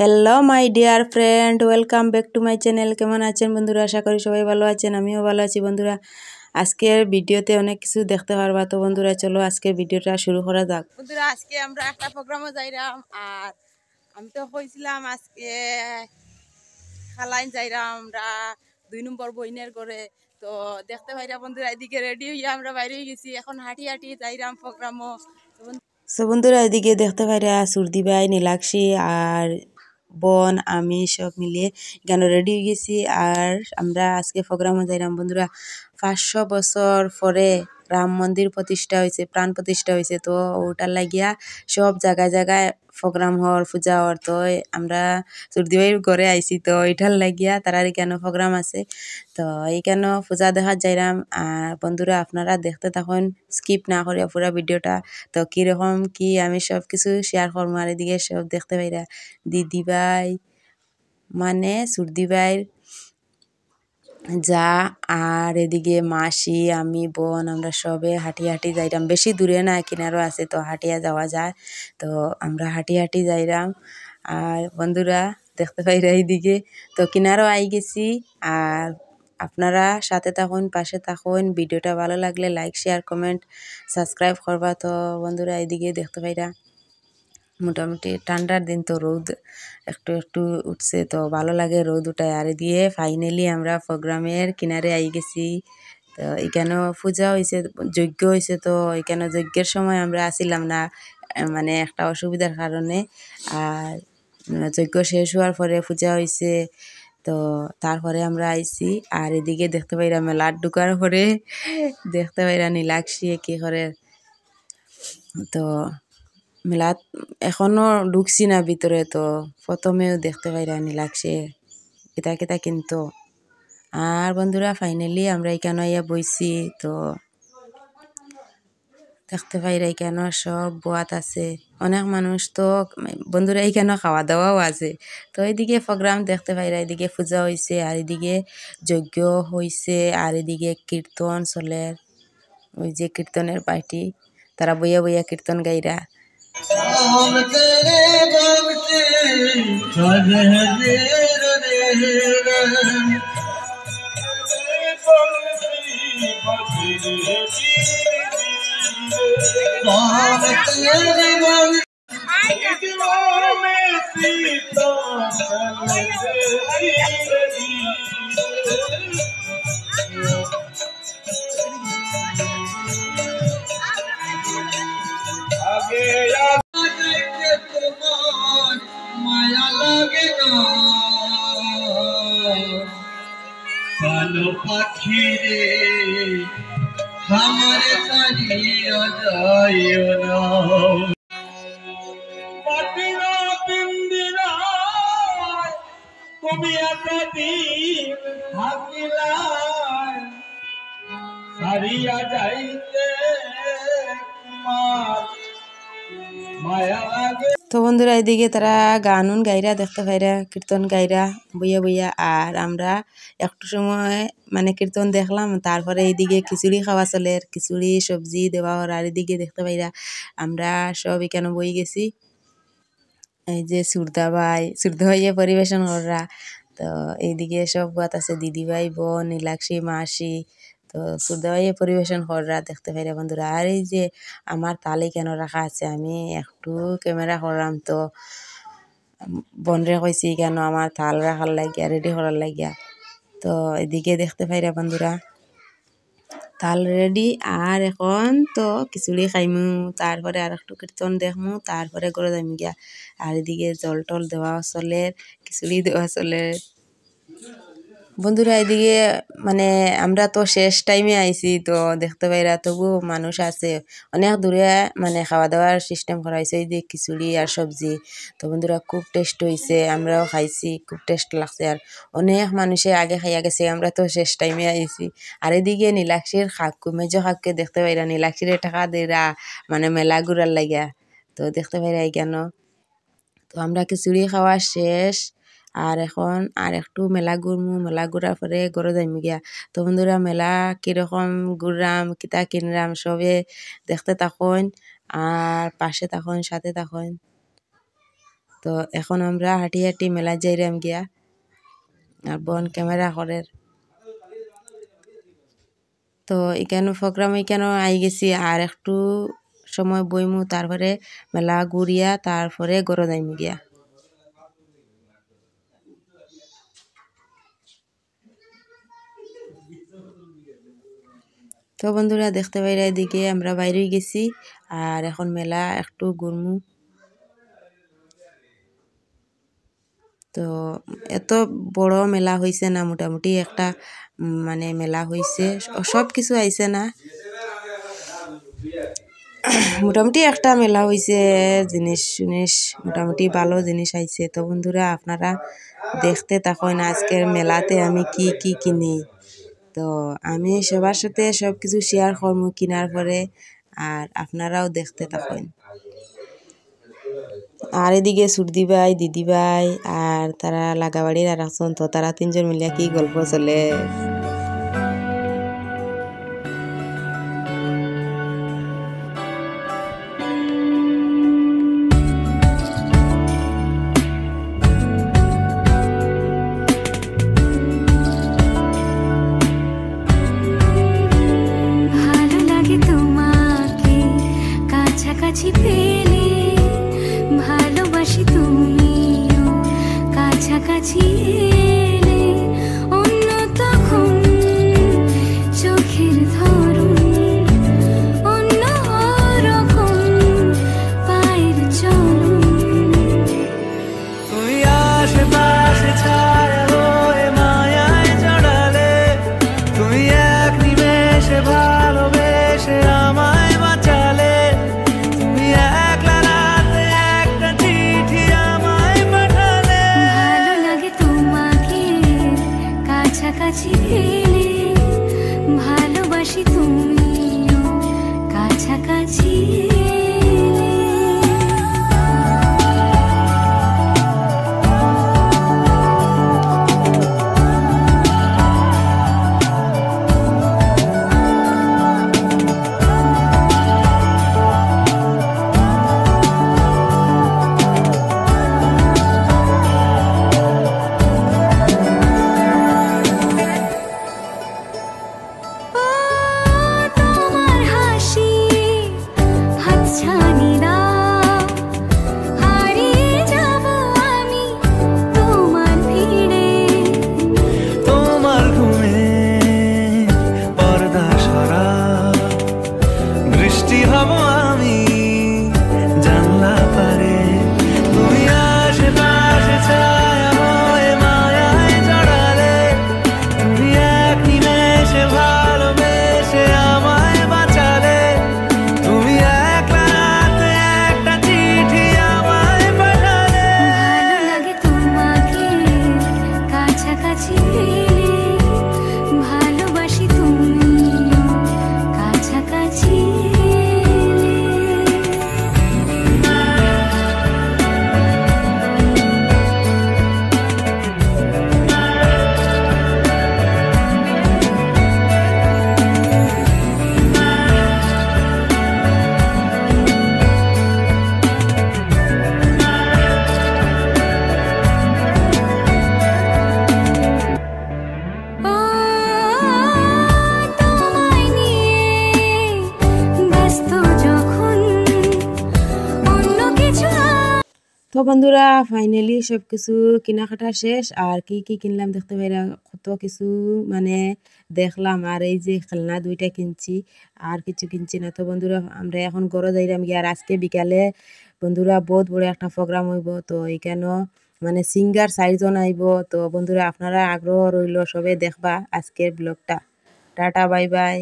Hello my dear friend, welcome back to my channel. কেমন আছেন বন্ধুরা? আশা করি সবাই ভালো আছেন, আমিও ভালো আছি। বন্ধুরা, আজকের ভিডিওতে অনেক কিছু দেখতে পারবা। তো বন্ধুরা, চলো আজকের ভিডিওটা শুরু করা যাক। বন্ধুরা, আজকে আমরা একটা প্রোগ্রামে যাইরাম। আর আমি তো কইছিলাম আজকে খালাইন যাইরাম আমরা 2 নম্বর বইনের ঘরে। তো দেখতে পাইরা বন্ধুরা, এদিকে রেডি হইয়া আমরা বাইরে গেছি। এখন হাঁটি হাঁটি যাইরাম প্রোগ্রামও। সো বন্ধুরা, এদিকে দেখতে পাইরা সুরদি ভাই, নীলাক্ষী আর বোন আমি সব মিলিয়ে এখানে রেডি হয়ে গেছি। আর আমরা আজকে প্রোগ্রামে যাইলাম। বন্ধুরা, 500 বছর পরে রাম মন্দির প্রতিষ্ঠা হয়েছে, প্রাণ প্রতিষ্ঠা হয়েছে। তো ওটার লাগিয়া সব জায়গায় জায়গায় প্রোগ্রাম হওয়ার, পূজা হওয়ার। তো আমরা সুরদি ভাইয়ের ঘরে আইছি, তো এটার লাগিয়া তারার এখানে প্রোগ্রাম আছে। তো এইখানে পূজা দেখা যাইলাম। আর বন্ধুরা, আপনারা দেখতে থাকুন, স্কিপ না করে পুরো ভিডিওটা। তো কীরকম কি আমি সব কিছু শেয়ার করবো। আর এদিকে সব দেখতে পাইরা দিদি ভাই মানে সুরদি ভাইয়ের যা, আর এদিকে মাসি, আমি, বোন, আমরা সবে হাঁটি হাঁটি যাইলাম। বেশি দূরে না, কিনারও আছে, তো হাঁটিয়া যাওয়া যায়। তো আমরা হাঁটি হাঁটি যাইলাম। আর বন্ধুরা দেখতে পাইরা এইদিকে তো কিনারও আই গেছি। আর আপনারা সাথে থাকুন, পাশে থাকুন। ভিডিওটা ভালো লাগলে লাইক, শেয়ার, কমেন্ট, সাবস্ক্রাইব করবা। তো বন্ধুরা, এইদিকে দেখতে পাইরা মোটামুটি ঠান্ডার দিন, তো রোদ একটু একটু উঠছে, তো ভালো লাগে রোদ উঠায়। আর দিয়ে ফাইনালি আমরা প্রোগ্রামের কিনারে আই গেছি। তো এখানেও পূজা হয়েছে, যজ্ঞ হয়েছে। তো এখানে যজ্ঞের সময় আমরা আসিলাম না, মানে একটা অসুবিধার কারণে। আর যজ্ঞ শেষ হওয়ার পরে পূজা হয়েছে, তো তারপরে আমরা আইছি। আর এদিকে দেখতে পাইরা মেলার ঢুকার পরে দেখতে পাইরা নীলাক্ষী কি করে। তো মেলাত এখনো ঢুকছি না ভিতরে, তো প্রথমেও দেখতে পাইরা নীলাক্ষী কিতা কিতা কিন্তু। আর বন্ধুরা, ফাইনালি আমরা এখানে ইয়া বইছি। তো দেখতে পাইরা এখানে সব বোয়াত আছে, অনেক মানুষ। তো বন্ধুরা, এখানে খাওয়া দাওয়াও আছে। তো এইদিকে প্রোগ্রাম দেখতে পাইরা, এদিকে পূজা হয়েছে, আর এদিকে যজ্ঞ হয়েছে, আর এদিকে কীর্তন চলে। ওই যে কীর্তনের পার্টি, তারা বইয়া বইয়া কীর্তন গাইরা। মায়া লাগে না ভালো পাখি রে, আমার তারিয়া যায় না। পাখিরা পিন্দিরা তুমি এতদিন থাকিলা সারিয়া যাইতে মায়া লাগে। তো বন্ধুরা, এদিকে তারা গানুন গাইরা দেখতে পাইরা, কীর্তন গাইরা বইয়া বইয়া। আর আমরা একটু সময় মানে কীর্তন দেখলাম, তারপরে এইদিকে খিচুড়ি খাওয়া চলে, খিচুড়ি সবজি দেওয়া হওয়ার। আর এদিকে দেখতে পাইরা আমরা সব এখানে বই গেছি। এই যে সুরদা ভাইয়ে পরিবেশন করা। তো এইদিকে সব বাত আছে, দিদি ভাই, বোন, নীলাক্ষী, মাসি। তো সুরদা ভাইয়ে পরিবেশন করা দেখতে পাইরা বন্ধুরা। আর এই যে আমার তালে কেন রাখা আছে, আমি একটু ক্যামেরা করলাম। তো বনরে কইছি কেন আমার থাল রাখার লাগিয়া, রেডি করার লাগিয়া। তো এদিকে দেখতে পাইরা বন্ধুরা তাল রেডি। আর এখন তো খিচুড়ি খাইমু, তারপরে আর একটু কীর্তন দেখমু, তারপরে ঘরে যাইমু গিয়া। আর এদিকে জল টল দেওয়া চলে, খিচুড়ি দেওয়া চলে। বন্ধুরা, এদিকে মানে আমরা তো শেষ টাইমে আইছি, তো দেখতে পাইরা তবু মানুষ আছে অনেক দূরে, মানে খাওয়া দাওয়ার সিস্টেম করা হয়েছে। এই যে খিচুড়ি আর সবজি। তো বন্ধুরা, খুব টেস্ট হয়েছে, আমরাও খাইছি, খুব টেস্ট লাগছে। আর অনেক মানুষে আগে খাইয়া গেছে, আমরা তো শেষ টাইমে আইছি। আর এদিকে নীলাক্ষীর খাক্কু, মেজ খাক্কে দেখতে পাইরা নীলাক্ষীর টাকা দেরা মানে মেলা ঘুরার লাগিয়া। তো দেখতে পাইরা এই কেন। তো আমরা খিচুড়ি খাওয়া শেষ, আর এখন আর একটু মেলা ঘুরমু, মেলা ঘুরার পরে ঘরে যাইমু গিয়া। তো বন্ধুরা, মেলা কিরকম ঘুরলাম, কিতা কিনলাম সবে দেখতে থাকুন, আর পাশে থাকুন, সাথে থাকুন। তো এখন আমরা হাঁটি হাঁটি মেলা যাইরাম গিয়া আর বোন ক্যামেরা করের। তো এখানে প্রোগ্রাম এখানে আই গেছি আর একটু সময় বইমু, তারপরে মেলা ঘুরিয়া তারপরে ঘরে যাইমু গিয়া। তো বন্ধুরা দেখতে পাইরা এদিকে আমরা বাইরে গেছি আর এখন মেলা একটু ঘুরমু। তো এত বড় মেলা হইছে না, মোটামুটি একটা মানে মেলা হইছে, সব কিছু আইছে না, মোটামুটি একটা মেলা হইছে, জিনিস জিনিস মোটামুটি ভালো জিনিস আইছে। তো বন্ধুরা আপনারা দেখতে থাকুন আজকের মেলাতে আমি কি কি কিনি। তো আমি সবার সাথে সব কিছু শেয়ার করবো কিনার পরে, আর আপনারাও দেখতে থাকুন। আর এদিকে সুরদি ভাই, দিদি ভাই আর তারা লাগাবাড়ির আর আসন, তো তারা তিনজন মিলিয়া কি গল্প চলে। ভালো লাগে তোমাকে কাছাকাছি পেলে, ভালোবাসি তুমিও কাছাকাছি এলে, অন্য তখন চোখের ধরন অন্য রকম পায়ের চলন। তুমি আশেপাশে ছায়া হয়ে মায়ায় জড়ালে, তুমি এক নিমেষে ভালোবেসে আমায় বাঁচালে, তুমি একলা রাতে একটা চিঠি আমায় পাঠালে। ভালো লাগে তোমাকে কাছাকাছি পেলে, ভালোবাসি তুমিও কাছাকাছি এলে। ও তোমার হাসি হাতছানি দাও, হারিয়ে যাব আমি তোমার ভিড়ে। তোমার ঘুমে পর্দা সরা, বৃষ্টি হব আমি জানলা পারে, তুমি আশেপাশে ছায়া হয়ে মায়ায় জড়ালে, তুমি এক নিমেষে ভালোবেসে আমায় বাঁচালে, তুমি একলা রাতে একটা চিঠি আমায় পাঠালে। ভালো লাগে তোমাকে কাছাকাছি পেলে, ভালোবাসি তুমিও কাছাকাছি এলে। ও তোমায় নিয়ে ব্যস্ত যখন অন্য কিছু। তো বন্ধুরা ফাইনালি সব কিছু কেনাকাটা শেষ, আর কি কি কিনলাম দেখতে পাইরা, কত কিছু মানে দেখলাম। আর এই যে খেলনা দুইটা কিনছি, আর কিছু কিনছি না। তো বন্ধুরা আমরা এখন ঘরে যাইলাম গিয়ে, আর আজকে বিকালে বন্ধুরা বহুত বড় একটা প্রোগ্রাম হইব। তো এখানেও মানে সিঙ্গার 4 জন আইব। তো বন্ধুরা আপনারা আগ্রহ রইল, সবে দেখবা আজকের ব্লগটা। Tata bye bye.